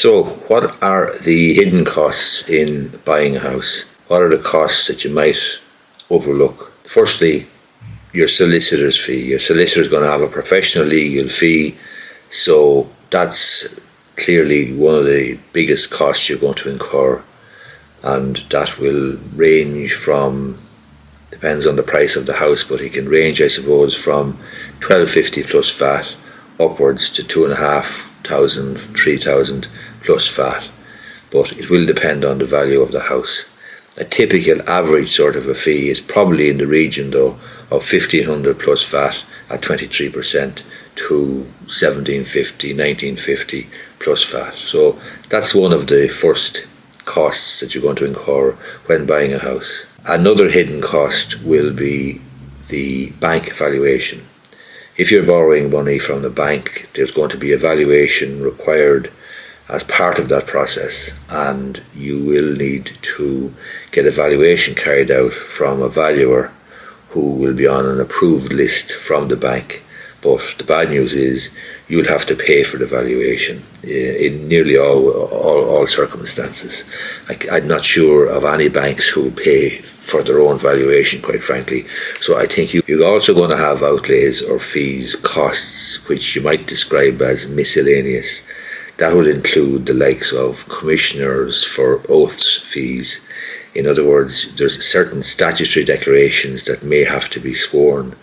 So, what are the hidden costs in buying a house? What are the costs that you might overlook? Firstly, your solicitor's fee. Your solicitor is going to have a professional legal fee, so that's clearly one of the biggest costs you're going to incur, and that will range from, depends on the price of the house, but it can range, I suppose, from $1,250 plus VAT upwards to $2,500, $3,000 plus VAT. But it will depend on the value of the house. A typical average sort of a fee is probably in the region, though, of $1,500 plus VAT at 23% to $1,750, $1,950 plus VAT. So that's one of the first costs that you're going to incur when buying a house. Another hidden cost will be the bank valuation. If you're borrowing money from the bank, there's going to be a valuation required as part of that process, and you will need to get a valuation carried out from a valuer who will be on an approved list from the bank. But the bad news is you'll have to pay for the valuation in nearly all circumstances. I'm not sure of any banks who will pay for their own valuation, quite frankly. So I think you're also going to have outlays or fees, costs, which you might describe as miscellaneous. That will include the likes of commissioners for oaths fees. In other words, there's certain statutory declarations that may have to be sworn,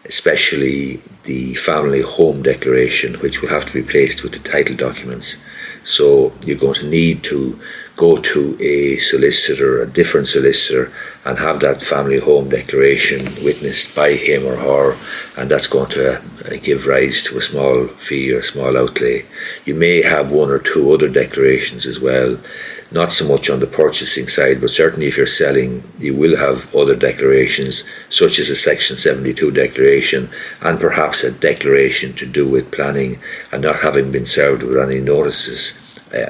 especially the family home declaration, which will have to be placed with the title documents. So you're going to need to go to a solicitor, a different solicitor, and have that family home declaration witnessed by him or her, and that's going to give rise to a small fee or a small outlay. You may have one or two other declarations as well, not so much on the purchasing side, but certainly if you're selling, you will have other declarations, such as a Section 72 declaration, and perhaps a declaration to do with planning and not having been served with any notices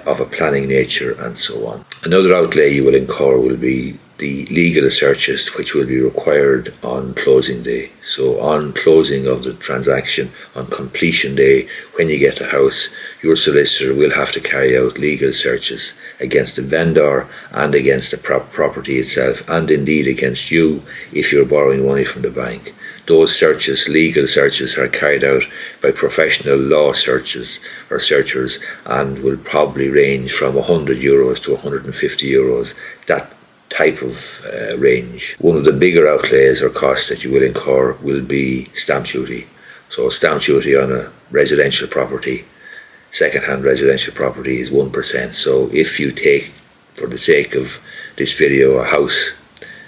of a planning nature, and so on. Another outlay you will incur will be the legal searches, which will be required on closing day. So on closing of the transaction, on completion day, when you get a house, your solicitor will have to carry out legal searches against the vendor and against the property itself, and indeed against you if you're borrowing money from the bank. Those searches, legal searches, are carried out by professional law searches or searchers, and will probably range from €100 to €150, that type of range. One of the bigger outlays or costs that you will incur will be stamp duty. So stamp duty on a residential property, second-hand residential property, is 1%. So if you take, for the sake of this video, a house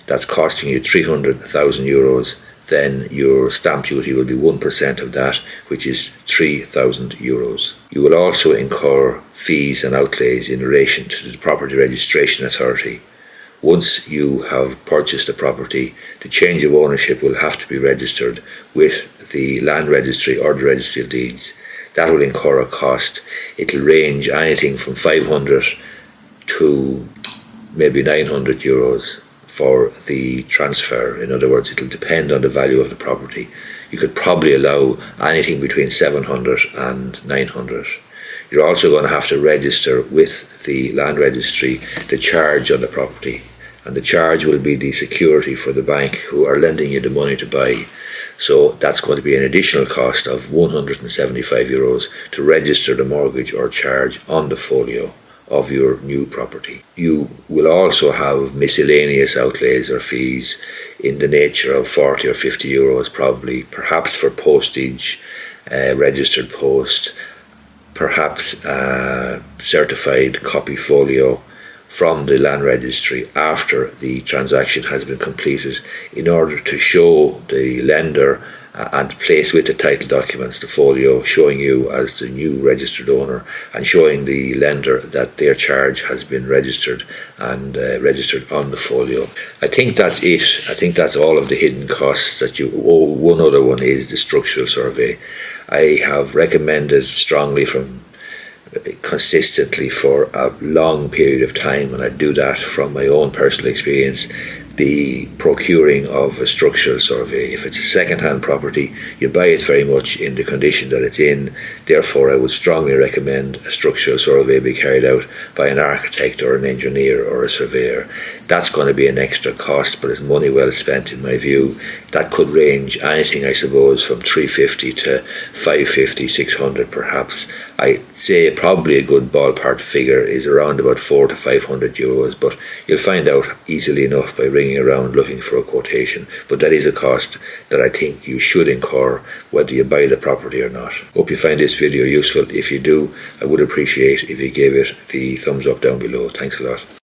that's costing you €300,000, then your stamp duty will be 1% of that, which is €3,000. You will also incur fees and outlays in relation to the Property Registration Authority. Once you have purchased the property, the change of ownership will have to be registered with the Land Registry or the Registry of Deeds. That will incur a cost. It will range anything from €500 to maybe €900 for the transfer. In other words, it will depend on the value of the property. You could probably allow anything between €700 and €900. You're also going to have to register with the Land Registry the charge on the property, and the charge will be the security for the bank who are lending you the money to buy. So that's going to be an additional cost of €175 to register the mortgage or charge on the folio of your new property. You will also have miscellaneous outlays or fees in the nature of €40 or €50 probably, perhaps for postage, registered post, perhaps a certified copy folio from the Land Registry after the transaction has been completed, in order to show the lender and place with the title documents the folio showing you as the new registered owner, and showing the lender that their charge has been registered and registered on the folio. I think that's it. I think that's all of the hidden costs that you owe. One other one is the structural survey. I have recommended strongly consistently for a long period of time, and I do that from my own personal experience, the procuring of a structural survey. If it's a second-hand property, you buy it very much in the condition that it's in. Therefore, I would strongly recommend a structural survey be carried out by an architect or an engineer or a surveyor. That's going to be an extra cost, but it's money well spent in my view. That could range anything, I suppose, from 350 to 550, 600 perhaps. I'd say probably a good ballpark figure is around about 400 to 500 euros, but you'll find out easily enough by ringing around looking for a quotation. But that is a cost that I think you should incur whether you buy the property or not. Hope you find this video useful. If you do, I would appreciate if you gave it the thumbs up down below. Thanks a lot.